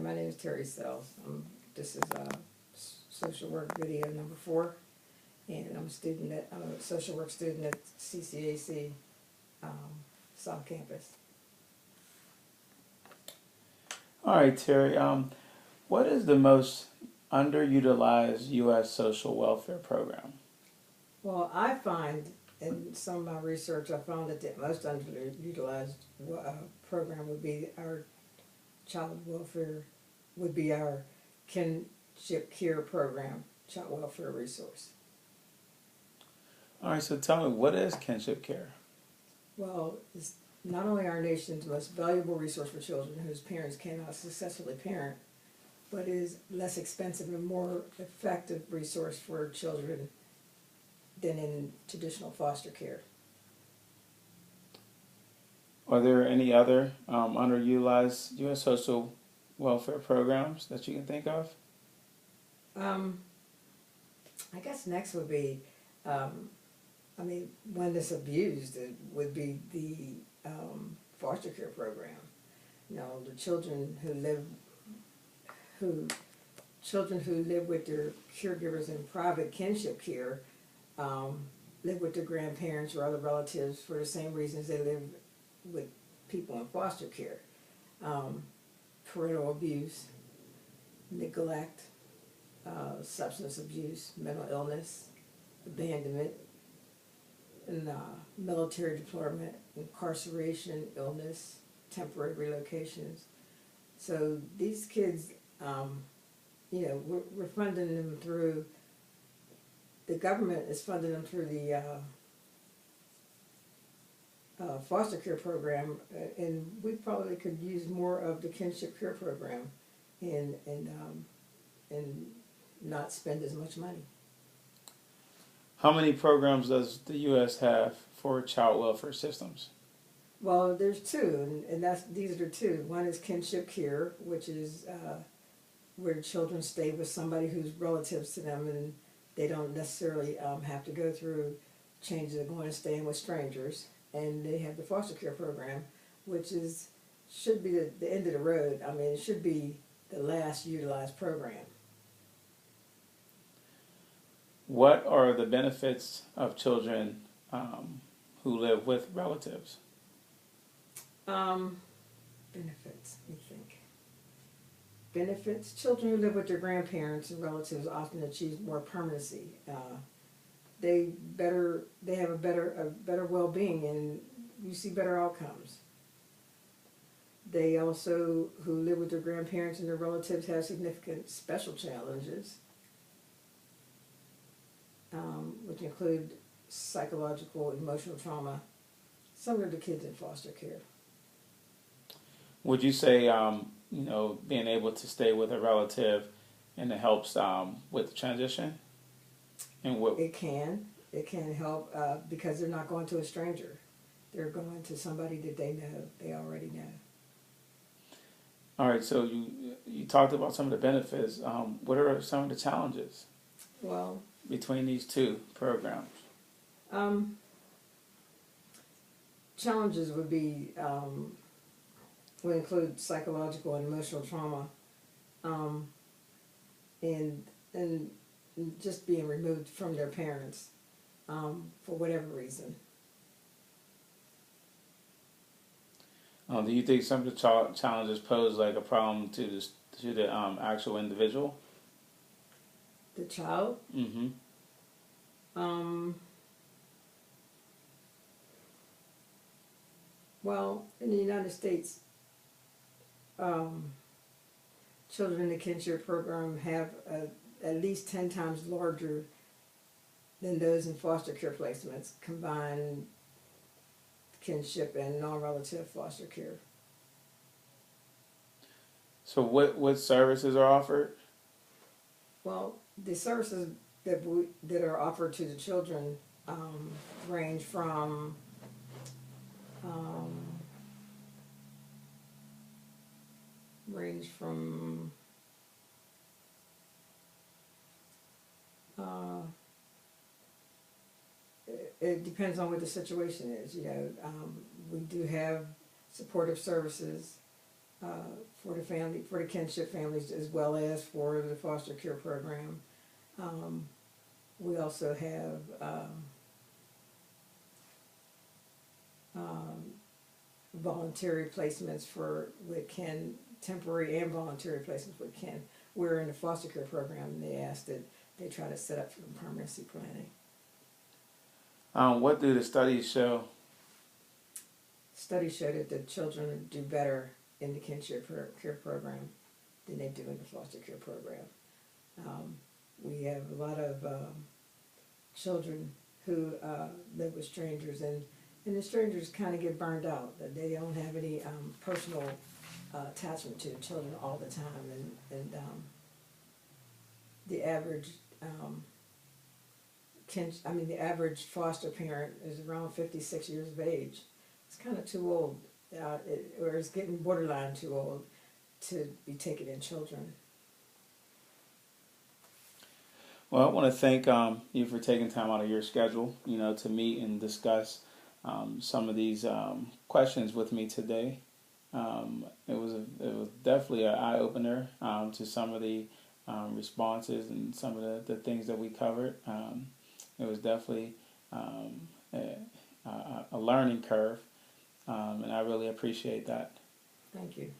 my name is Terry Sells. This is social work video number 4, and I'm a social work student at CCAC South Campus. All right, Terry. What is the most underutilized U.S. social welfare program? Well, I find in some of my research, I found that the most underutilized program would be our child welfare, would be our kinship care program, child welfare resource. All right, so tell me, what is kinship care? Well, it's not only our nation's most valuable resource for children whose parents cannot successfully parent, but is less expensive and more effective resource for children than in traditional foster care. Are there any other underutilized U.S. social welfare programs that you can think of? I guess next would be, when it's abused, it would be the foster care program. You know, the children who live with their caregivers in private kinship care live with their grandparents or other relatives for the same reasons they live with people in foster care. Parental abuse, neglect, substance abuse, mental illness, abandonment, and military deployment, incarceration, illness, temporary relocations. So these kids, we're funding them through, the government is funding them through the foster care program, and we probably could use more of the kinship care program and not spend as much money. How many programs does the U.S. have for child welfare systems? Well, there's 2, and these are the 2. One is kinship care, which is where children stay with somebody who's relatives to them, and they don't necessarily have to go through changes of going and staying with strangers. And they have the foster care program, which should be the end of the road. I mean, it should be the last utilized program. What are the benefits of children who live with relatives? Benefits, let me think. Benefits: children who live with their grandparents and relatives often achieve more permanency. They have a better well-being, and you see better outcomes. They also, who live with their grandparents and their relatives, have significant special challenges, which include psychological, emotional trauma, similar to kids in foster care. Would you say, being able to stay with a relative and it helps with the transition? And what It can help because they're not going to a stranger. They're going to somebody that they already know. All right, so you talked about some of the benefits. What are some of the challenges between these 2 programs? Challenges would be would include psychological and emotional trauma, and just being removed from their parents for whatever reason. Do you think some of the challenges pose like a problem to the actual individual? The child? Mm-hmm. Well, in the United States, children in the kinship program have at least 10 times larger than those in foster care placements, combined kinship and non-relative foster care. So what services are offered? Well, the services that are offered to the children range from it depends on what the situation is. We do have supportive services, for the family, for the kinship families, as well as for the foster care program. We also have voluntary placements with Ken, temporary and voluntary placements with Ken. We're in the foster care program, and they asked that they try to set up for permanency planning. What do the studies show? Studies show that the children do better in the kinship care program than they do in the foster care program. We have a lot of children who live with strangers, and the strangers kind of get burned out. That they don't have any personal attachment to the children all the time, and the average the average foster parent is around 56 years of age. It's kind of too old, or it's getting borderline too old to be taking in children. Well, I want to thank you for taking time out of your schedule, to meet and discuss some of these questions with me today. It was definitely an eye opener to some of the responses and some of the things that we covered. It was definitely a learning curve, and I really appreciate that. Thank you.